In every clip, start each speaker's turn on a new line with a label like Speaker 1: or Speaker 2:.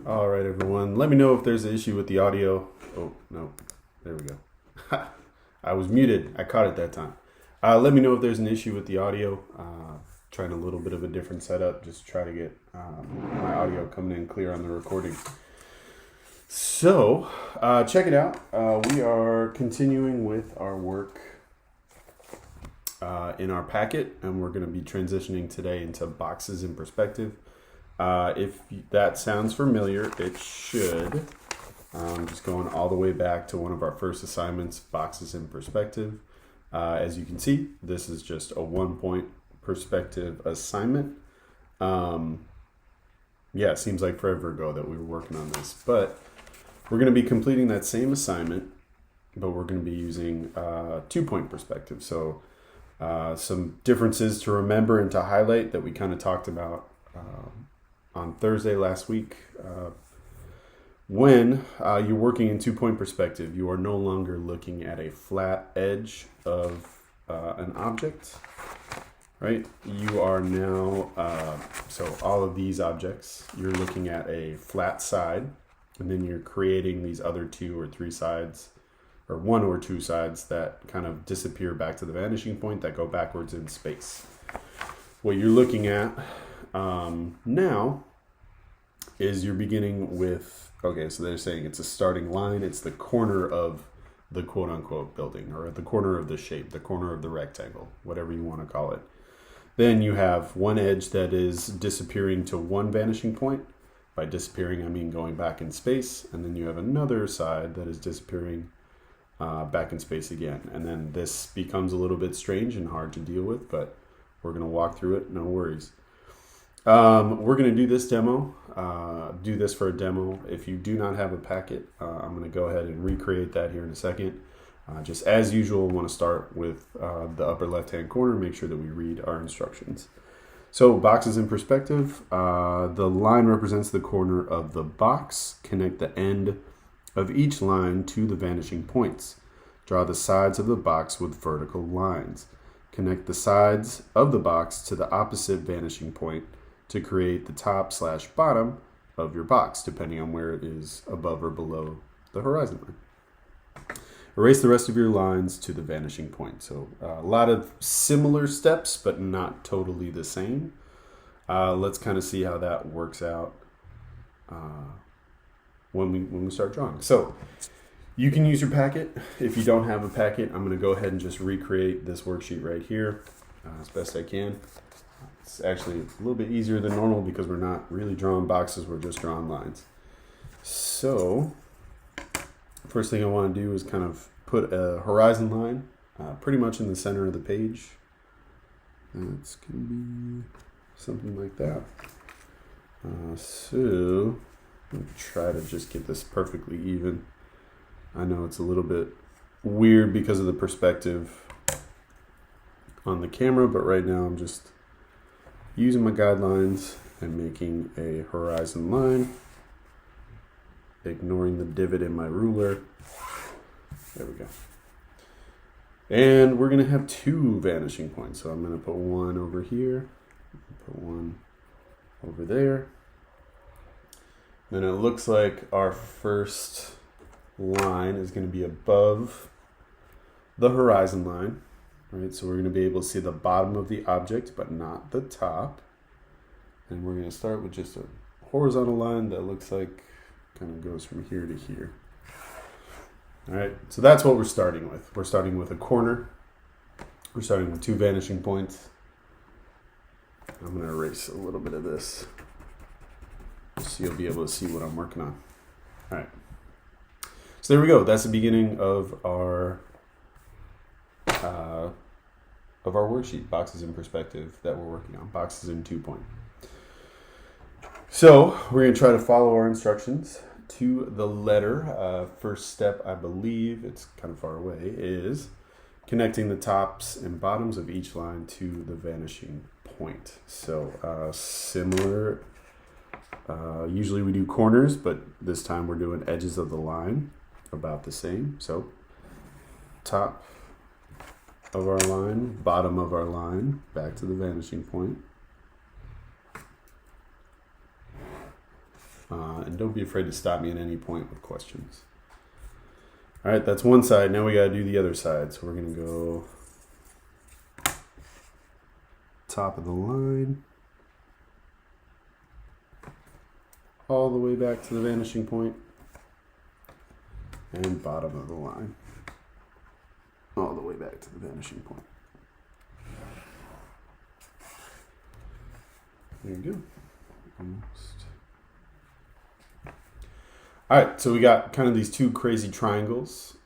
Speaker 1: All right, everyone. Let me know if there's an issue with the audio. Oh, no. There we go. I was muted. I caught it that time. Let me know if there's an issue with the audio. Trying a little bit of a different setup. Just try to get my audio coming in clear on the recording. So, check it out. We are continuing with our work in our packet, and we're going to be transitioning today into boxes in perspective. If that sounds familiar, it should. Just going all the way back to one of our first assignments, boxes in perspective. As you can see, this is just a 1-point perspective assignment. It seems like forever ago that we were working on this, but we're going to be completing that same assignment, but we're going to be using 2-point perspective. So some differences to remember and to highlight that we kind of talked about on Thursday last week. When you're working in 2-point perspective, you are no longer looking at a flat edge of an object, right? You are now, so all of these objects, you're looking at a flat side, and then you're creating these other 2 or 3 sides, or 1 or 2 sides that kind of disappear back to the vanishing point, that go backwards in space. What you're looking at now is you're beginning with, okay, so they're saying it's a starting line. It's the corner of the quote unquote building, or the corner of the shape, the corner of the rectangle, whatever you want to call it. Then you have one edge that is disappearing to one vanishing point. By disappearing, I mean going back in space. And then you have another side that is disappearing back in space again. And then this becomes a little bit strange and hard to deal with, but we're going to walk through it, no worries. We're going to do this demo, do this for a demo. If you do not have a packet, I'm going to go ahead and recreate that here in a second. Just as usual, want to start with the upper left-hand corner, make sure that we read our instructions. So boxes in perspective, the line represents the corner of the box. Connect the end of each line to the vanishing points. Draw the sides of the box with vertical lines. Connect the sides of the box to the opposite vanishing point to create the top/bottom of your box, depending on where it is above or below the horizon line. Erase the rest of your lines to the vanishing point. So a lot of similar steps, but not totally the same. Let's kind of see how that works out when we start drawing. So you can use your packet. If you don't have a packet, I'm going to go ahead and just recreate this worksheet right here as best I can. It's actually a little bit easier than normal because we're not really drawing boxes, we're just drawing lines. So first thing I want to do is kind of put a horizon line pretty much in the center of the page. It's going to be something like that. So I'm going to try to just get this perfectly even. I know it's a little bit weird because of the perspective on the camera, but right now I'm just using my guidelines and making a horizon line, ignoring the divot in my ruler. There we go. And we're going to have 2 vanishing points. So I'm going to put one over here, put one over there. Then it looks like our first line is going to be above the horizon line. Right, so we're going to be able to see the bottom of the object, but not the top. And we're going to start with just a horizontal line that looks like kind of goes from here to here. All right, so that's what we're starting with. We're starting with a corner. We're starting with 2 vanishing points. I'm going to erase a little bit of this so you'll be able to see what I'm working on. All right, so there we go. That's the beginning of our worksheet, boxes in perspective, that we're working on, boxes in 2-point. So we're going to try to follow our instructions to the letter. First step, I believe, it's kind of far away, is connecting the tops and bottoms of each line to the vanishing point. So similar, usually we do corners, but this time we're doing edges of the line, about the same. So top of our line, bottom of our line, back to the vanishing point. And don't be afraid to stop me at any point with questions. All right, that's one side. Now we got to do the other side. So we're going to go top of the line, all the way back to the vanishing point, and bottom of the line, all the way back to the vanishing point. There you go. Almost. All right, so we got kind of these two crazy triangles.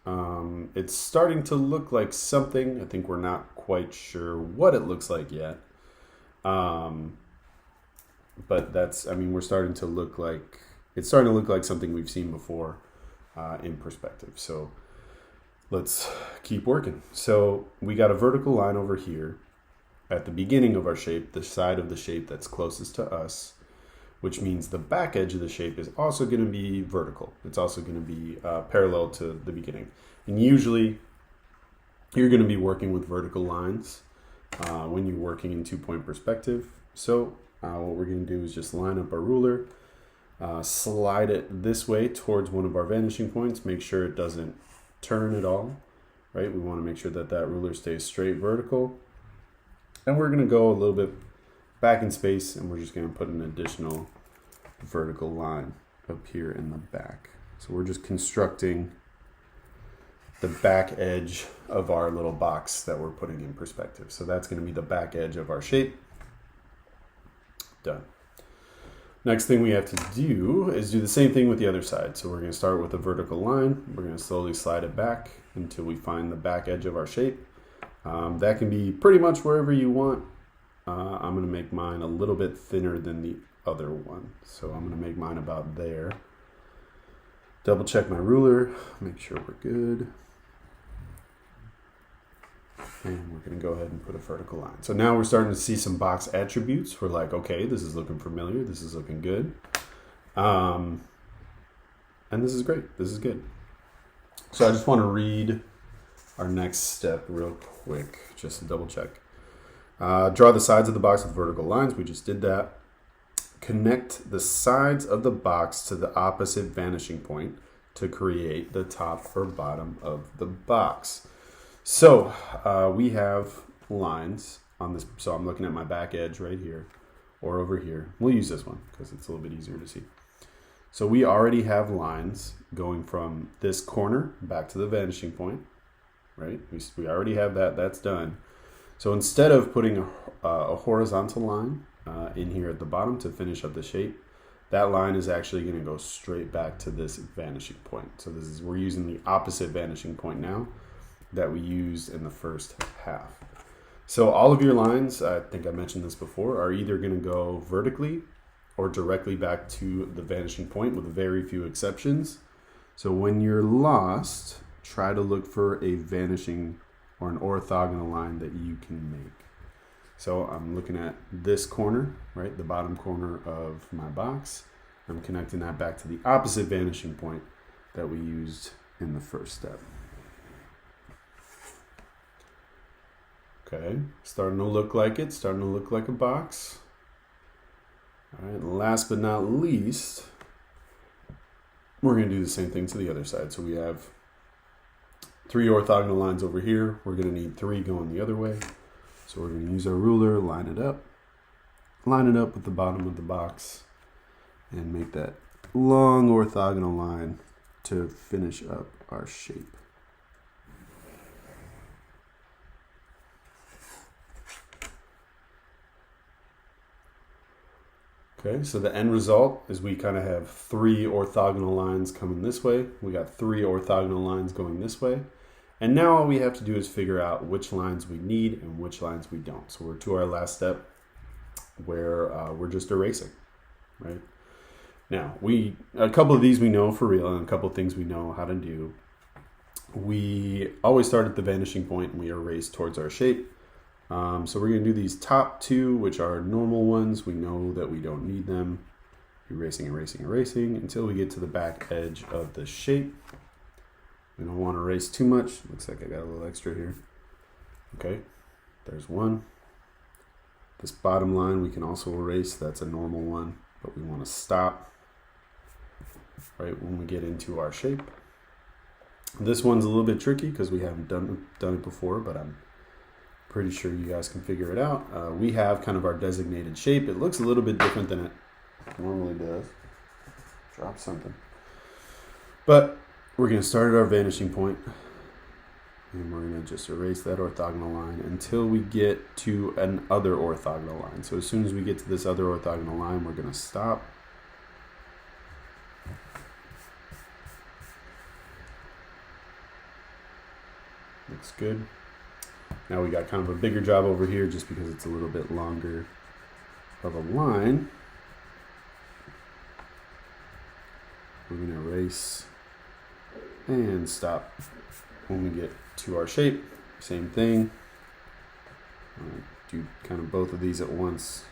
Speaker 1: It's starting to look like something. I think we're not quite sure what it looks like yet. But that's, I mean, it's starting to look like something we've seen before in perspective. So let's keep working. So we got a vertical line over here at the beginning of our shape, the side of the shape that's closest to us, which means the back edge of the shape is also going to be vertical. It's also going to be parallel to the beginning. And usually you're going to be working with vertical lines when you're working in 2-point perspective. So what we're going to do is just line up our ruler, slide it this way towards one of our vanishing points, make sure it doesn't turn at all, right? We want to make sure that that ruler stays straight vertical. And we're going to go a little bit back in space, and we're just going to put an additional vertical line up here in the back. So we're just constructing the back edge of our little box that we're putting in perspective. So that's going to be the back edge of our shape. Done. Next thing we have to do is do the same thing with the other side. So we're going to start with a vertical line. We're going to slowly slide it back until we find the back edge of our shape. That can be pretty much wherever you want. I'm going to make mine a little bit thinner than the other one. So I'm going to make mine about there. Double check my ruler, make sure we're good. And we're going to go ahead and put a vertical line. So now we're starting to see some box attributes. We're like, okay, this is looking familiar. This is looking good. And this is great. This is good. So I just want to read our next step real quick, just to double check. Draw the sides of the box with vertical lines. We just did that. Connect the sides of the box to the opposite vanishing point to create the top or bottom of the box. So we have lines on this. So I'm looking at my back edge right here or over here. We'll use this one because it's a little bit easier to see. So we already have lines going from this corner back to the vanishing point, right? We already have that. That's done. So instead of putting a horizontal line in here at the bottom to finish up the shape, that line is actually going to go straight back to this vanishing point. So we're using the opposite vanishing point now that we used in the first half. So all of your lines, I think I mentioned this before, are either going to go vertically or directly back to the vanishing point with very few exceptions. So when you're lost, try to look for a vanishing or an orthogonal line that you can make. So I'm looking at this corner, right, the bottom corner of my box. I'm connecting that back to the opposite vanishing point that we used in the first step. Okay, starting to look like it, starting to look like a box. All right, and last but not least, we're going to do the same thing to the other side. So we have 3 orthogonal lines over here. We're going to need 3 going the other way. So we're going to use our ruler, line it up with the bottom of the box, and make that long orthogonal line to finish up our shape. Okay, so the end result is we kind of have 3 orthogonal lines coming this way. We got 3 orthogonal lines going this way. And now all we have to do is figure out which lines we need and which lines we don't. So we're to our last step where we're just erasing, right? Now, a couple of these we know for real and a couple of things we know how to do. We always start at the vanishing point and we erase towards our shape. So we're going to do these top 2, which are normal ones. We know that we don't need them. Erasing, erasing, erasing until we get to the back edge of the shape. We don't want to erase too much. Looks like I got a little extra here. Okay, there's one. This bottom line we can also erase. That's a normal one, but we want to stop. right when we get into our shape. This one's a little bit tricky because we haven't done it before, but I'm pretty sure you guys can figure it out. We have kind of our designated shape. It looks a little bit different than it normally does. Drop something. But we're going to start at our vanishing point, and we're going to just erase that orthogonal line until we get to an other orthogonal line. So as soon as we get to this other orthogonal line, we're going to stop. Looks good. Now we got kind of a bigger job over here just because it's a little bit longer of a line. We're going to erase and stop when we get to our shape. Same thing. Do kind of both of these at once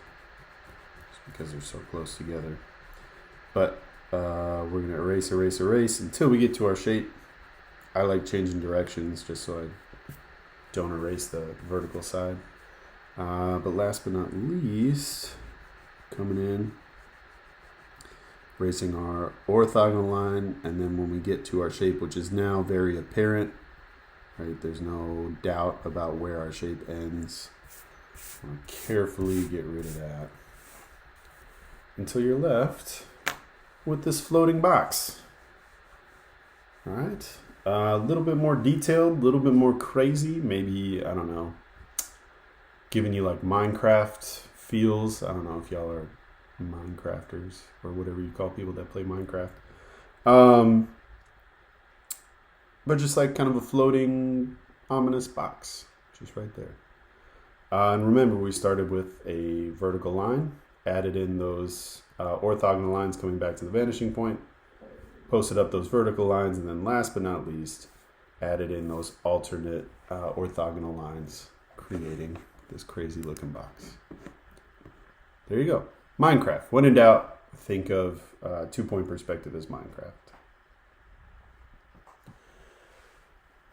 Speaker 1: just because they're so close together. But we're going to erase, erase, erase until we get to our shape. I like changing directions just so I don't erase the vertical side. But last but not least, coming in, erasing our orthogonal line, and then when we get to our shape, which is now very apparent, right? There's no doubt about where our shape ends. I'll carefully get rid of that until you're left with this floating box. All right. A little bit more detailed, a little bit more crazy, maybe, I don't know, giving you like Minecraft feels. I don't know if y'all are Minecrafters or whatever you call people that play Minecraft. But just like kind of a floating ominous box, just right there. And remember, we started with a vertical line, added in those orthogonal lines coming back to the vanishing point, posted up those vertical lines, and then last but not least, added in those alternate orthogonal lines, creating this crazy looking box. There you go. Minecraft. When in doubt, think of 2-point perspective as Minecraft.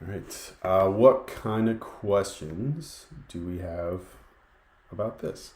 Speaker 1: All right. What kind of questions do we have about this?